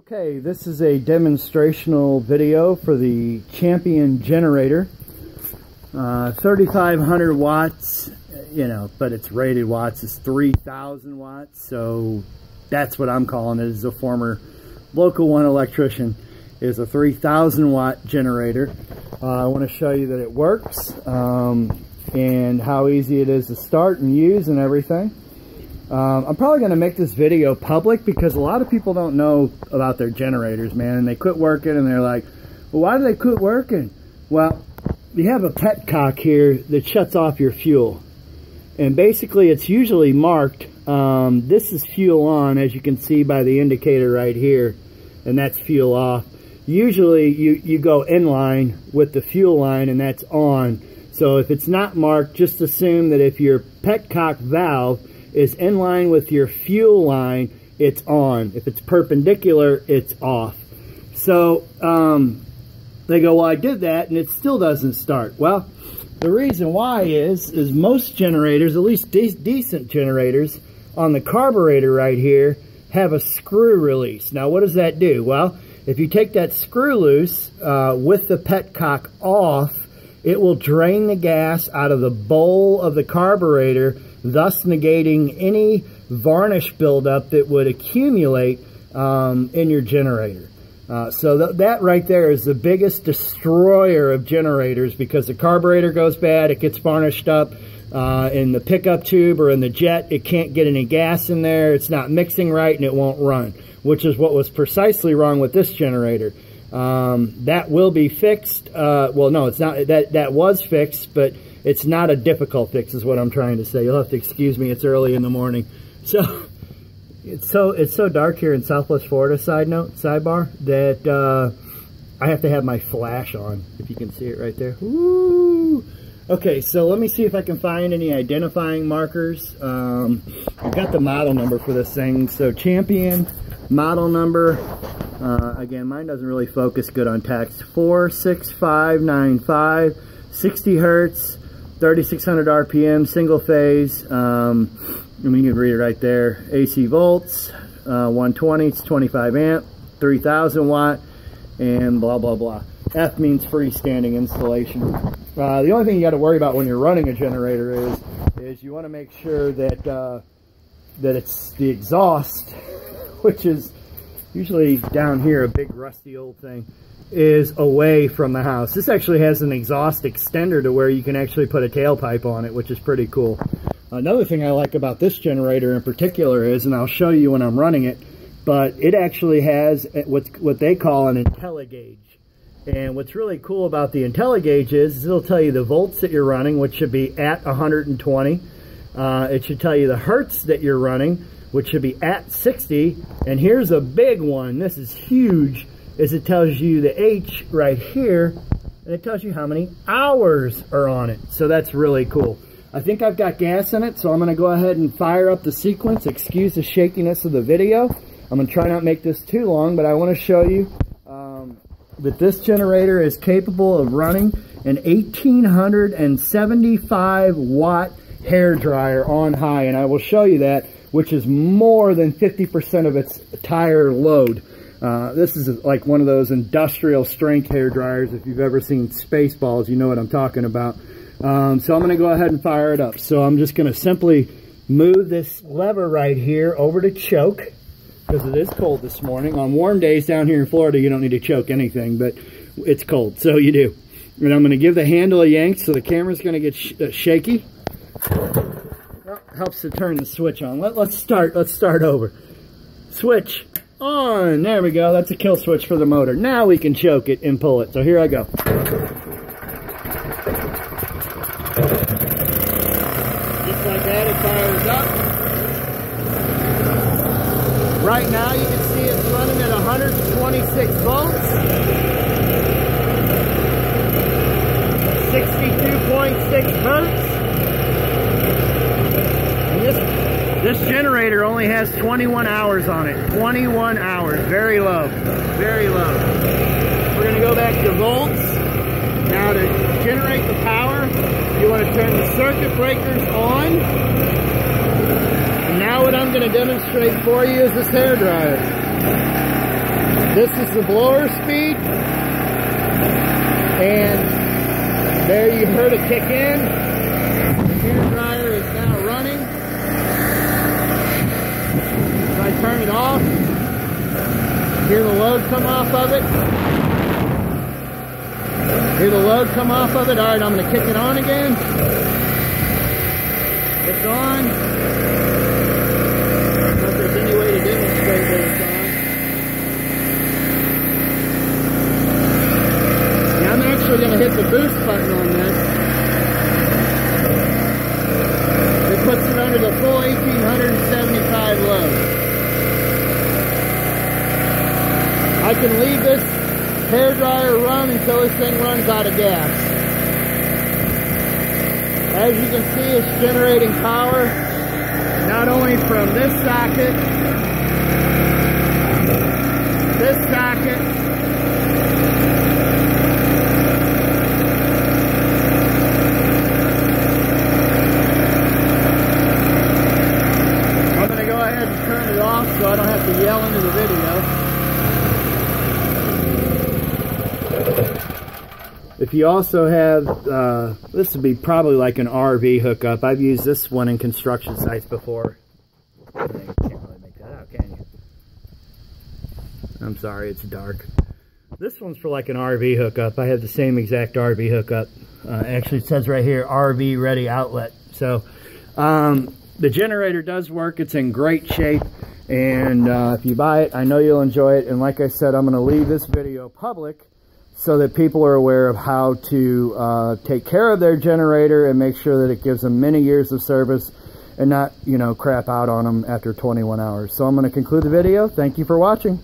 Okay, this is a demonstrational video for the Champion generator. 3,500 watts, you know, but it's rated watts. It's 3,000 watts, so that's what I'm calling it. As a former Local 1 electrician, is a 3,000 watt generator. I want to show you that it works and how easy it is to start and use and everything. I'm probably going to make this video public because a lot of people don't know about their generators, man, and they quit working and they're like, well, why do they quit working? Well, you have a petcock here that shuts off your fuel, and basically it's usually marked, this is fuel on, as you can see by the indicator right here, and that's fuel off. Usually you go in line with the fuel line and that's on. So if it's not marked, just assume that if your petcock valve is in line with your fuel line, it's on. If it's perpendicular, it's off. So they go, well, I did that and it still doesn't start. Well, the reason why is most generators, at least decent generators, on the carburetor right here have a screw release. Now, what does that do? Well, if you take that screw loose with the petcock off, it will drain the gas out of the bowl of the carburetor, thus negating any varnish buildup that would accumulate in your generator. So that right there is the biggest destroyer of generators, because the carburetor goes bad, it gets varnished up. In the pickup tube or in the jet, it can't get any gas in there, it's not mixing right, and it won't run, which is what was precisely wrong with this generator. That will be fixed. Well, no, it's not. That was fixed, but it's not a difficult fix is what I'm trying to say. You'll have to excuse me, it's early in the morning. So it's so dark here in Southwest Florida, sidebar, that I have to have my flash on, if you can see it right there. Woo! Okay, so let me see if I can find any identifying markers. I've got the model number for this thing. So Champion model number, again, mine doesn't really focus good on text. 46595, 60 hertz, 3600 RPM, single phase. And you can read it right there. AC volts, 120, it's 25 amp, 3000 watt, and blah, blah, blah. F means freestanding installation. The only thing you got to worry about when you're running a generator is you want to make sure that that it's the exhaust, which is usually down here, a big rusty old thing, is away from the house. This actually has an exhaust extender to where you can actually put a tailpipe on it, which is pretty cool. Another thing I like about this generator in particular is, and I'll show you when I'm running it, but it actually has what they call an IntelliGauge. And what's really cool about the IntelliGauge is it'll tell you the volts that you're running, which should be at 120. It should tell you the hertz that you're running, which should be at 60. And here's a big one. This is huge. Is it tells you the H right here, and it tells you how many hours are on it. So that's really cool. I think I've got gas in it, so I'm going to go ahead and fire up the sequence. Excuse the shakiness of the video. I'm going to try not to make this too long, but I want to show you that this generator is capable of running an 1875 watt hair dryer on high, and I will show you that, which is more than 50% of its tire load. This is like one of those industrial strength hair dryers. If you've ever seen Spaceballs, you know what I'm talking about. So I'm going to go ahead and fire it up. So I'm just going to simply move this lever right here over to choke, because it is cold this morning. On warm days down here in Florida, you don't need to choke anything, but it's cold, so you do. And I'm going to give the handle a yank, so the camera's going to get shaky. Well, helps to turn the switch on. Let's start over. Switch on. There we go. That's a kill switch for the motor. Now we can choke it and pull it. So here I go. Just like that, it fires up. Right now, you can see it's running at 126 volts, 62.6 hertz. And this generator only has 21 hours on it. 21 hours, very low, very low. We're going to go back to volts. Now to generate the power, you want to turn the circuit breakers on. Now what I'm going to demonstrate for you is this hair dryer. This is the blower speed, and there you heard it kick in. The hair dryer is now running. If I turn it off, hear the load come off of it. Hear the load come off of it. All right, I'm going to kick it on again. It's on. I don't know if there's any way to demonstrate that it's on. Now I'm actually going to hit the boost button on this. It puts it under the full 1875 load. I can leave this hair dryer run until this thing runs out of gas. As you can see, it's generating power not only from this socket, I'm going to go ahead and turn it off so I don't have to yell into the video. If you also have, this would be probably like an RV hookup. I've used this one in construction sites before. You can't really make that out, can you? I'm sorry, it's dark. This one's for like an RV hookup. I have the same exact RV hookup. Actually, it says right here, RV ready outlet. So, the generator does work. It's in great shape. And if you buy it, I know you'll enjoy it. And like I said, I'm going to leave this video public so that people are aware of how to take care of their generator and make sure that it gives them many years of service and not, you know, crap out on them after 21 hours. So I'm going to conclude the video. Thank you for watching.